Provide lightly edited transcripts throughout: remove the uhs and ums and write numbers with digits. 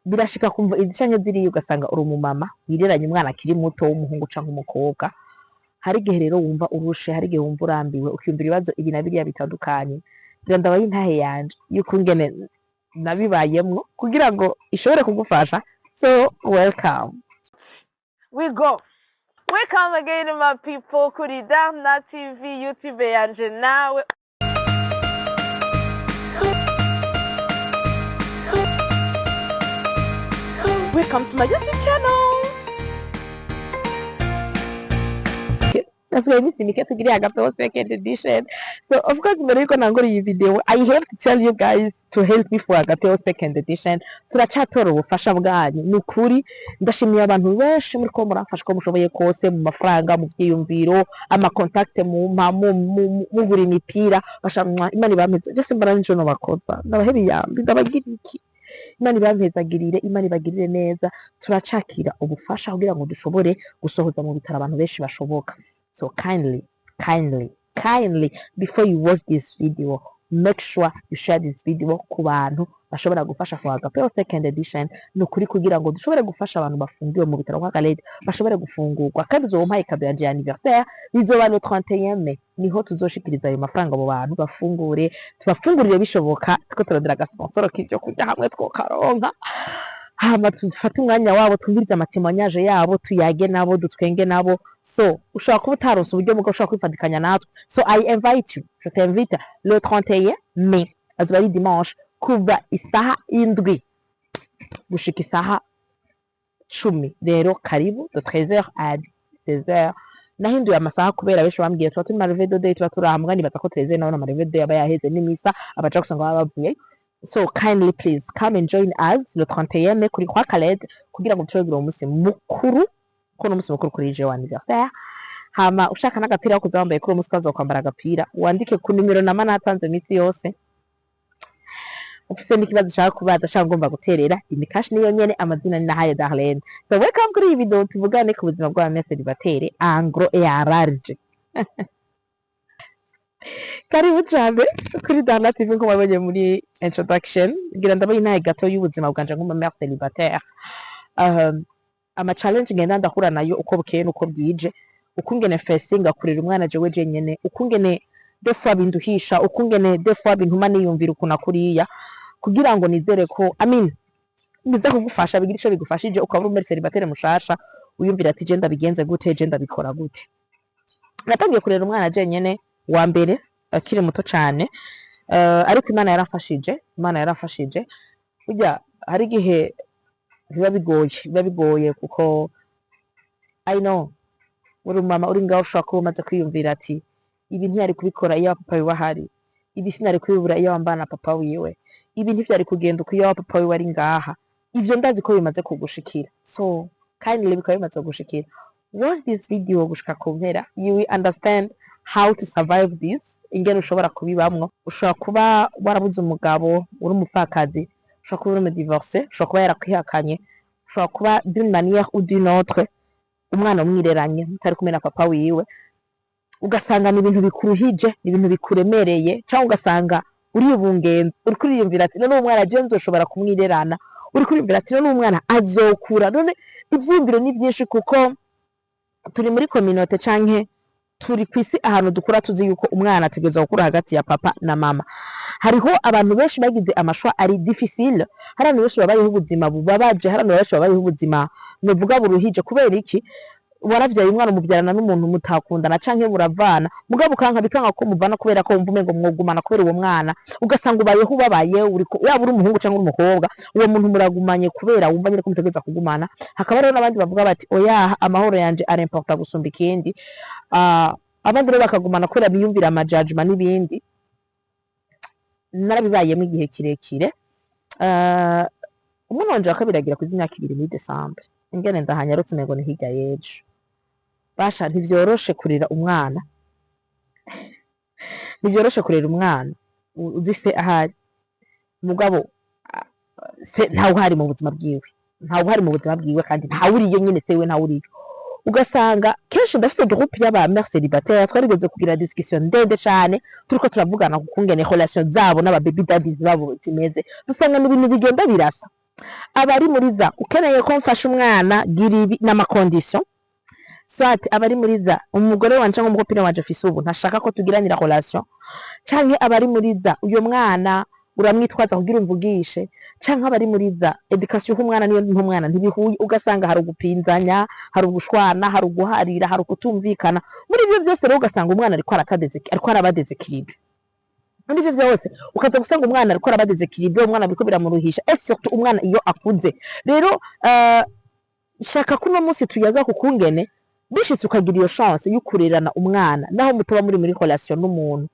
birashika kumva izicanye ziriye ugasanga uri umumama wireranye umwana akiri muto w'umuhungu canke umukobwa. Hari igihe rero wumva urushe, hari igihe wumva urambiwe ukiyumvira ibibazo ibi na biriya bitandukanye. Ngira ndabaye intahe yanje yuko ingene nabibayemwo kugira ngo ishobore kugufasha. So welcome. We go. Welcome again, my people. Kuri Abana TV, YouTube yanje nawe. Welcome to my YouTube channel. That's why we get to get a second edition. So of course, when you gonna go to your video, I have to tell you guys to help me for a second edition. Turacyatora ubufasha bwanyu. Nukuri ndashimiye abantu benshi muri ko murafasha ko mushoboye kose mu mafaranga mu byiyumviro ama contact mu buri imipira bashamwa Imana ibameze just mbara njo no bakoza ndabaheri yambi ndabagira iki Imana ibamezagirire Imana ibagirire neza. Turacakira ubufasha kugira ngo dushobore gusohoza mu bitaro abantu benshi bashoboka. So kindly, before you watch this video, make sure you share this video ku bantu bashobora gufasha kwa Agapeo second edition. Nukuri kugira ngo dushobore gufasha abantu bafungiwe mu bitaro kwa Kalete bashobore gufungurwa kandi uzobaha ikado ya anniversaire bizoba le 31 Mai. Niho tuzoshikiriza ayo mafaranga abo bantu bafungure, tubafungurire bishoboka, tuko turondera agasponsor k'ivyo kurya hamwe twokaronka. Hama tufate umwanya wabo twumvirize amatemanyaje yabo tuyage nabo dutwenge nabo. So ushobora kuba utaronse uburyo bwo ushobora kwifatikanya natwe. So I invite you, je t'invite le 31 Mai azoba ari dimanche kuva isaha 7 gushika isaha 10. Rero karibu de 13h à 16h. Nahinduye amasaha kubera benshi bambwiye tuba turi marive de day tuba turahambwa nibaza ko 13 naho na marive de yaba yaheze n'imisa abaca gusanga babavuye. So kindly please come and join us le 31 Mai kuri kwa Kalete kugira ngo tushobore umunsi mukuru ko no munsi mukuru kuri je anniversaire. Hama ushaka n'agapira ko kuzambaye kuri umunsi kazo kwambara agapira wandike ku nimero nama natanze misi yose. Ufise n'ikibazo ushaka kubaza shaka ngomba guterera imikashi niyo nyene amazina ni nahaye Darlene. So welcome kuri iyi video tuvugane ku buzima bwa message batere angro et ararge. Karibu cyane kuri Abana TV nko mwabonye muri introduction. Ngira ndabaye intahe gato y'ubuzima bwanje nk'uma mère célibataire. Ama challenge ngenda ndahura nayo uko bukeye nuko bwije, ukungene facing akurira umwana jewe jenyene, ukungene defwa binduhisha, ukungene defwa bintuma niyumvira ukuna kuriya kugira ngo nizere ko biza kugufasha bigira ico bigufashije ukaba uri célibataire mushasha uyumvira ati je ndabigenze gute je ndabikora gute. Natangiye kurera umwana jenyene wa mbere akiri muto cyane, ariko Imana yarafashije. Burya hari igihe biba bigoye kuko I know uri mama uri ngaho ushobora kuba umaze kwiyumvira ati ibi ntiyari kubikora iyo papa wiwe ahari, ibi sinari kubibura iyo wambana papa wiwe, ibi ntivyari kugenda uko iyo papa wiwe ari ngaha. Ivyo ndazi ko bimaze kugushikira, so kindly bikaba bimaze kugushikira, watch this video gushika ku mpera, you will understand how to survive this. Ingene ushobora kubibamwo, ushobora kuba warabuze umugabo uri umupfakazi, ushobora kuba uri divorce, ushobora kuba yarakwihakanye, ushobora kuba d'une manière ou d'une autre umwana umwireranye mutari kumena papa wiwe, ugasanga ni ibintu bikuruhije, ni ibintu bikuremereye, cyangwa ugasanga uribungenze uri kuriyumvira ati none umwana je nzoshobora kumwirerana, uri kuriyumvira ati none umwana azokura. None ivyumviro ni byinshi kuko turi muri communauté canke turi kwisi ahantu dukura tuzi yuko umwana ategeza gukura hagati ya papa na mama. Hariho abantu benshi bagize amashwa ari difficile, hari abantu benshi babayeho ubuzima bubabaje, hari abantu benshi babayeho ubuzima novuga buruhije. Kubera iki? Waravyaye umwana umubyarana n'umuntu mutakundana canke muravana mugabo kanka bikanga ko muvana kubera ko wumva umengo mwogumana kubera uwo mwana, ugasanga ubayeho ubabaye uriko yaba uri umuhungu canke uri umukobwa, uwo muntu muragumanye kubera wumva nyine ko mutegeza kugumana. Hakaba rero n'abandi bavuga bati oya amahoro yanje ari important gusumba ikindi. Abandi rero bakagumana kubera biyumvira amajudgment n'ibindi. Narabibayemo igihe kirekire. Umwana wanje akabiragira ku imyaka 2 muri December, ingene ndahanyarutse nego ni hirya yejo. Basha ntivyoroshe kurira umwana, ntivyoroshe kurira umwana uzise ahari mugabo se ntawe hari mu buzima bwiwe, kandi ntawuriye nyine sewe ntawuriye. Ugasanga kenshi ndafise groupe y'aba mère célibataire twarigeze kugira discussion ndende cyane, turiko turavugana kukungene relation zabo n'aba baby daddies babo zimeze, dusanga n'ibintu bigenda birasa. abari muri za ukeneye ko mfasha umwana gira ibi n'amakondition soit abari muri za umugore wanje cyangwa umukopine wanje afise ubu ntashaka ko tugiranira relation canke abari muri za uyo mwana uramwitwaza kugira umvugishe canke abari muri za education y'umwana niyo n'umwana ntibihuye ugasanga hari ugupinzanya hari ugushwana hari uguharira hari ukutumvikana muri ivyo byose rero ugasanga umwana ariko arabadezekilibre muri ivyo byose ukaza gusanga umwana ariko arabadezekilibre umwana biriko biramuruhisha et surtout umwana iyo akuze rero shaka kuno munsi tuyaga kukungene bishitse ukagira iyo chance y'ukurerana umwana naho mutoba muri relation n'umuntu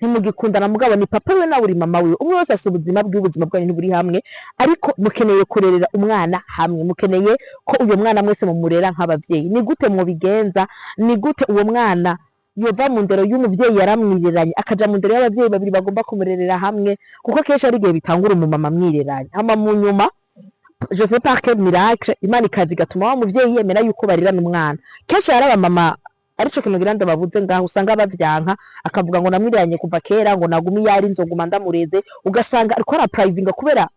ntimugikundana mugabo ni papa we nawe uri mama we umwe wese afite ubuzima bw'ubuzima bwanyu ntiburi hamwe ariko mukeneye kurerera umwana hamwe mukeneye ko uyo mwana mwese mumurera nk'abavyeyi ni gute mubigenza ni gute uwo mwana yova mu ndero y'umuvyeyi yaramwireranye akaja mu ndero y'abavyeyi babiri bagomba kumurerera hamwe kuko kenshi ari igihe bitangura umumama mwireranye hama mu nyuma je sais pas quel miracle imana ikazi gatuma wa muvyeyi yemera yuko barirana umwana kenshi hari abamama arico kintu giranda bavuze ngaho usanga bavyanka akavuga ngo namwiranye kuva kera ngo nagumi yari nzoguma ndamureze ugasanga ariko ara privinga kubera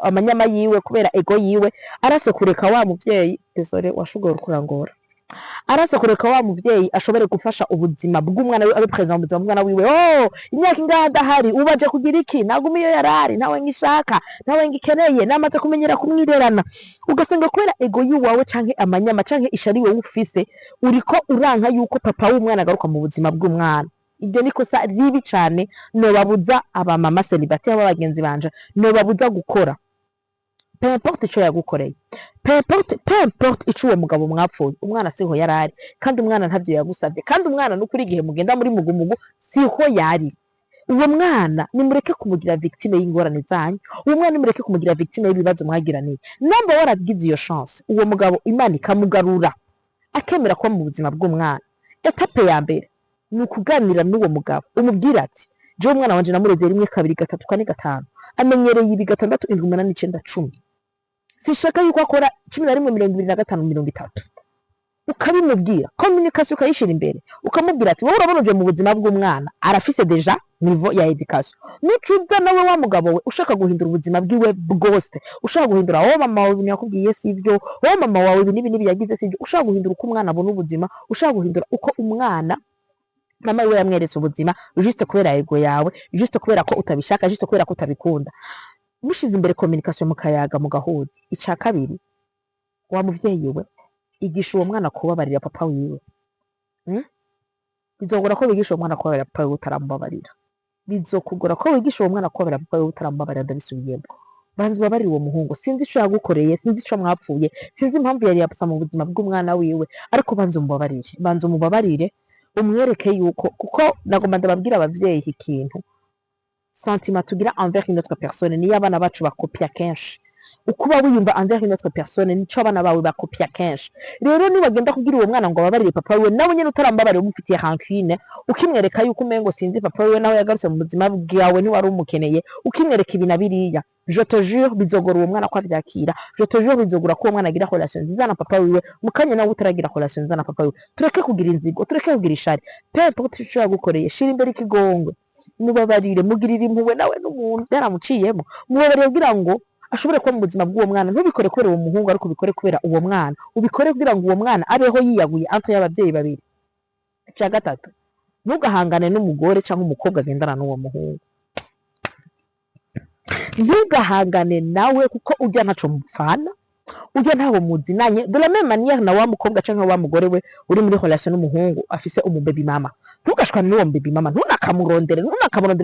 amanyama yiwe kubera ego yiwe arase kureka wa muvyeyi desore washugora kurangora arase kureka wa muvyeyi ashobore gufasha ubuzima bw'umwana we abe present ubuzima bw'umwana wiwe imyaka ingada hari ubaje kugira iki nagumi yo yarari nawe ngishaka nawe ngikeneye namaze kumenyera kumwirerana ugasanga kubera ego yiwawe canke amanyama canke ishari we ufise uriko uranka yuko papa w'umwana agaruka mu buzima bw'umwana ibyo niko sa ribi cane no babuza abamama célibataire b'abagenzi banje no babuza gukora peu importe ico yagukoreye peu importe ico uwo mugabo mwapfuye umwana siho yarari kandi umwana ntavyo yagusavye kandi umwana n'ukuri igihe mugenda muri mugumugu siho yari uwo mwana nimureke kumugira victime y'ingorane zanyu uwo mwana nimureke kumugira victime y'ibibazo mwagiraniye namba waragize iyo chance uwo mugabo imana ikamugarura akemera kuba mu buzima bw'umwana etape ya mbere ni ukuganira n'uwo mugabo umubwira ati je umwana wanje namureze 1 2 3 4 5 amenyereye ibi 6 7 8 9 10 sishaka yuko akora 11 25 30 ukabimubwira communication ukayishira imbere ukamubwira ati wowe urabona uje mu buzima bw'umwana arafise deja niveau ya education nucuza nawe wa mugabo we ushaka guhindura ubuzima bwiwe bwose ushaka guhindura mama wawe yakubwiye sivyo mama wawe nibi yagize sivyo ushaka guhindura uko umwana abona ubuzima ushaka guhindura uko umwana mama we yamweretse ubuzima juste kubera ego yawe juste kubera ko utabishaka juste kubera ko utabikunda mushize imbere communication mukayaga mugahuza ica kabiri wa muvyeyi we igisha uwo mwana kubabarira papa wiwe bizogora ko bigisha uwo mwana kubabarira papa wiwe utarambabarira bizokugora ko wigisha uwo mwana kubabarira papa wiwe utarambabarira ndabisubiyemo banzi babarira uwo muhungu sinzi ico yagukoreye sinzi ico mwapfuye sinzi impamvu yari yapsa mu buzima bw'umwana wiwe ariko banzi umubabarire umwereke yuko kuko nagomba ndababwira abavyeyi ikintu sentiment tugira envers une autre personne niyo abana bacu bakopia kenshi ukuba wiyumva envers une autre personne nico abana bawe bakopia kenshi rero nibagenda kugira uwo mwana ngo babarire papa wiwe nawe nyene utarambabarire umufitiye rancune ukimwereka yuko umengo sinzi papa wiwe nawe yagarutse mu buzima bwawe ntiwari umukeneye ukimwereka ibi na biriya je te jure bizogora uwo mwana ko avyakira je te jure bizogora ko uwo mwana agira relation nziza na papa wiwe mukanya nawe utaragira relation nziza na papa wiwe tureke kugira inzigo tureke kugira ishari peu importe ico yagukoreye shira imbere ikigongwe mubabarire mugirira impuhwe nawe n'umuntu yaramuciyemo mubabarire kugira ngo ashobore kuba mu buzima bw'uwo mwana ntubikore kubera uwo muhungu ariko ubikore kubera uwo mwana ubikore kugira ngo uwo mwana abeho yiyaguye entre y'abavyeyi babiri ca gatatu ntugahangane n'umugore cyangwa umukobwa agendana n'uwo muhungu ntugahangane nawe kuko ujya ntaco mupfana ujya ntaho muzinanye de la même manière na wa mukobwa cyangwa wa mugore we uri muri relation n'umuhungu afise umubaby mama ntugashwane n'uwo baby mama ntunakamurondere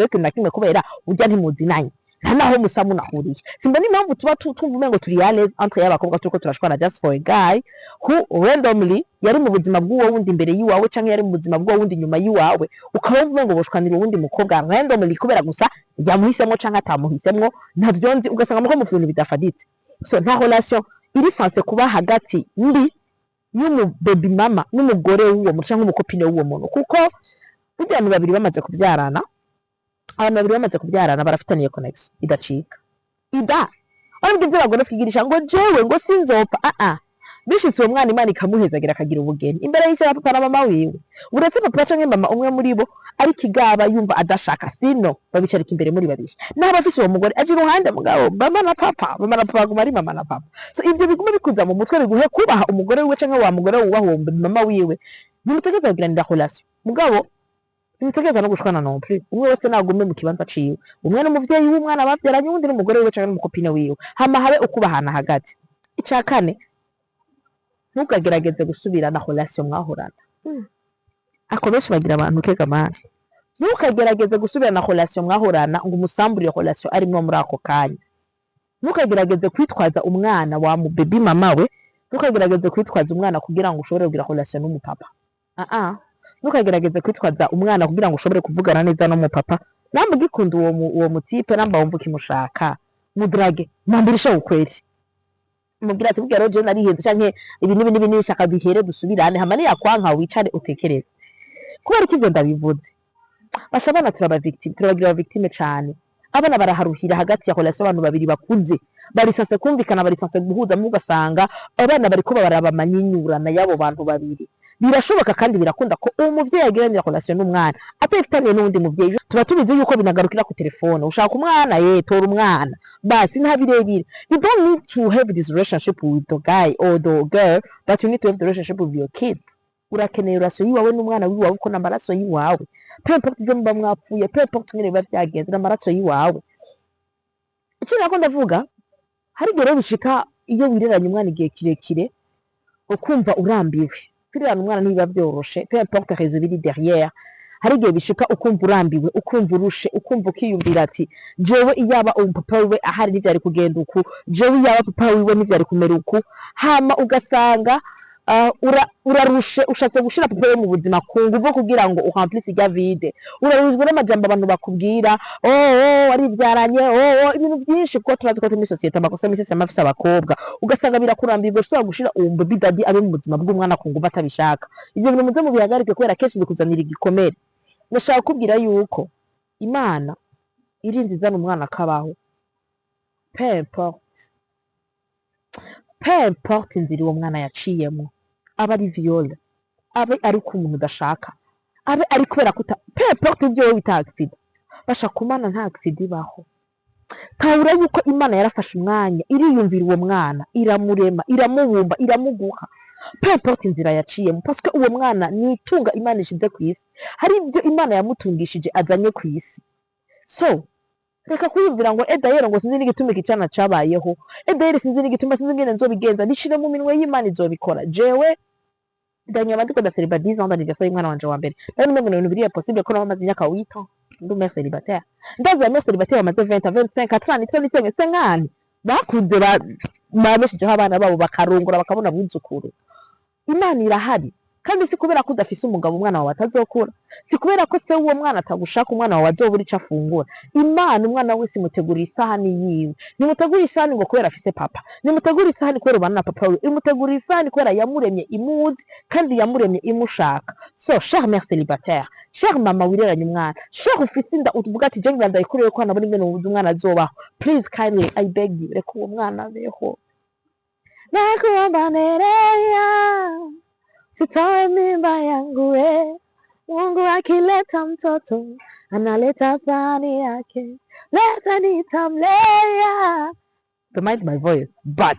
ikintu na kimwe kubera ujya ntimuzinanye nta naho musa munahuriye simbona impamvu tuba twumva umengo turi à l'aise entre y'abakobwa turiko turashwana just for a guy who randomly yari mu buzima bw'uwo wundi imbere yiwawe canke yari mu buzima bw'uwo wundi nyuma yiwawe ukaba umengo boshwanira uwundi mukobwa randomly kubera gusa yamuhisemwo canke atamuhisemwo ntavyonzi ugasanga muko mu bintu bidafaditse so nta relation iri sanse kuba hagati mbi y'umubaby mama n'umugore w'uwo muntu canke umukopine w'uwo muntu kuko burya abantu babiri bamaze kuvyarana abantu babiri bamaze kubyarana barafitaniye connection idacika ariko ibyo bagomba kwigirisha ngo jewe ngo sinzopfa bishitse uwo mwana Imana ikamuhezagira akagira ubugeni imbere y'icyo papa na mama wiwe uretse papa canke mama umwe muri bo ari kigaba yumva adashaka sino babicarika imbere muri babiri n'aba afise uwo mugore aje iruhande mugabo mama na papa baguma ari mama na papa so ibyo biguma bikuza mu mutwe biguhe kubaha umugore wiwe canke wa mugore wubaha uwo mama wiwe nimutegeza kugiranira relation mugabo nimutegeza no gushwana non plus umwe wese nagume mu kibanza ciwe umwe n'umuvyeyi w'umwana bavyaranye undi n'umugore wiwe canke n'umukopine wiwe hama habe ukubahana hagati icya kane ntukagerageze gusubirana relation mwahorana ako benshi bagira abantu kega mani ntukagerageze gusubirana relation mwahorana ngo umusambure relation arimwo muri ako kanya ntukagerageze kwitwaza umwana wa mu baby mama we ntukagerageze kwitwaza umwana kugira ngo ushobore kugira relation n'umupapa ntukagerageze kwitwaza umwana kugira ngo ushobore kuvugana neza no mu papa namwe gikunda uwo mutipe namba wumva kimushaka mudrage nambirisha ukweli mugira ati bugero je narihenze canke ibi nibi nishaka bihere dusubirane hama ni yakwanka wicare utekereze kubera ikivyo ndabivuze bashabana turabagira victime cane abana baraharuhira hagati ya relation abantu babiri bakuze barisase kumvikana barisase guhuza mu gasanga abana bariko baraba manyinyurana yabo bantu babiri birashoboka kandi birakunda ko umuvyeyi agiranye relation n'umwana atafitaniye n'undi muvyeyi tuba tubizi yuko binagarukira ku telefone ushaka umwana tora umwana basi nta birebire you don't need to have this relationship with the guy or the girl but you need to have the relationship with your kid urakeneye relation yiwawe n'umwana wiwawe uko n'amaraso yiwawe peu importe ivyo muba mwapfuye peu importe ngene biba vyagenze n'amaraso yiwawe iki nako ndavuga hari igihe bishika iyo wireranye umwana igihe kirekire ukumva urambiwe kwirerana umwana ntibiba vyoroshe peu importe raison biri derrière hari igihe bishika ukumva urambiwe ukumva urushe ukumva ukiyumvira ati jewe iyaba papa wiwe ahari ntivyari kugenda uku jewe iyaba papa wiwe ntivyari kumera uku hama ugasanga urarushe ushatse gushira papa we mu buzima kungu bwo kugira ngo uhamplise irya vide uraruzwe n'amajambo abantu bakubwira warivyaranye ibintu byinshi kuko turazi ko muri societe amakosa misese amafise abakobwa ugasanga birakurambirwa ushobora gushira baby daddy abe mu buzima bw'umwana kungu batabishaka ivyo bintu muze mu bihagarike kubera kenshi bikuzanira igikomere ndashaka kubwira yuko Imana irinzi izana umwana akabaho peu importe inzira uwo mwana yaciyemo aba ari viole abe ari ku muntu udashaka abe ari kubera kuta peu importe ibyo wowe bita accident bashaka umwana nta accident ibaho tawura yuko Imana yarafashe umwanya iriyumvira uwo mwana iramurema iramubumba iramuguha peu importe inzira yaciyemo parce que uwo mwana nitunga Imana ishize ku isi hari ibyo Imana yamutungishije azanye ku isi so reka kwiyumvira ngo edayero ngo sinzi n'igituma ikicana cabayeho edayero sinzi n'igituma sinzi ngene nzobigenza nishire mu minwe y'Imana izobikora jewe danya bandiko da célibataire 10 ans d'anniversaire y'umwana wanje wa mbere rero nimwe mu bintu biri possible ko namaze imyaka 8 ans ndi mère célibataire ndaza mère célibataire bamaze 20 25 30 50 bakuze babeshejeho abana babo bakarongora bakabona buzukuru Imana irahari kandi si kubera ko udafise umugabo umwana wawe atazokura si kubera ko se uwo mwana atagushaka umwana wawe azobura ico afungura Imana umwana wese imutegurira isahani yiwe nimutegurira isahani ngo kubera afise papa nimutegurira isahani kubera ubana na papa wiwe imutegurira isahani kubera yamuremye imuzi kandi yamuremye imushaka so cher mère célibataire cher mama wireranye umwana cher ufise inda utuvuga ati je ndayikuriye ko nabona ingene ubuze umwana azobaho please kindly I beg you reka uwo mwana abeho nakuombanerea sitoe mimba yangu we Mungu akileta mtoto analeta fani yake leta nitamlea don't mind my voice but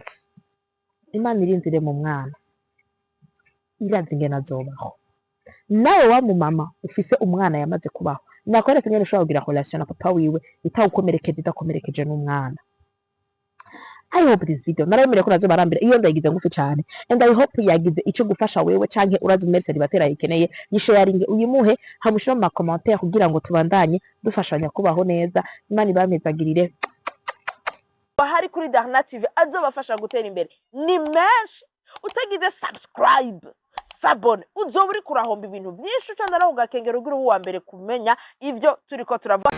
Imana irinzire mu mwana irazi ingene azobaho nawe wa mu mama ufise umwana yamaze kubaho nakweretse ingene ushobora kugira relation na papa wiwe itawukomerekeje idakomerekeje n'umwana I hope this video naremere ko nazo barambira iyo ndayigize ngufi cyane and I hope yagize ico gufasha wewe canke urazi umere célibataire yikeneye yisharinge uyimuhe hamushira mu commentaire kugira ngo tubandanye dufashanya kubaho neza Imana ibamezagirire bahari kuri Darna TV azobafasha gutera imbere ni menshi utagize subscribe sabone uzoburi kurahomba ibintu byinshi ucanda naho ugakengera ugira uwa mbere kumenya ivyo turiko turavuga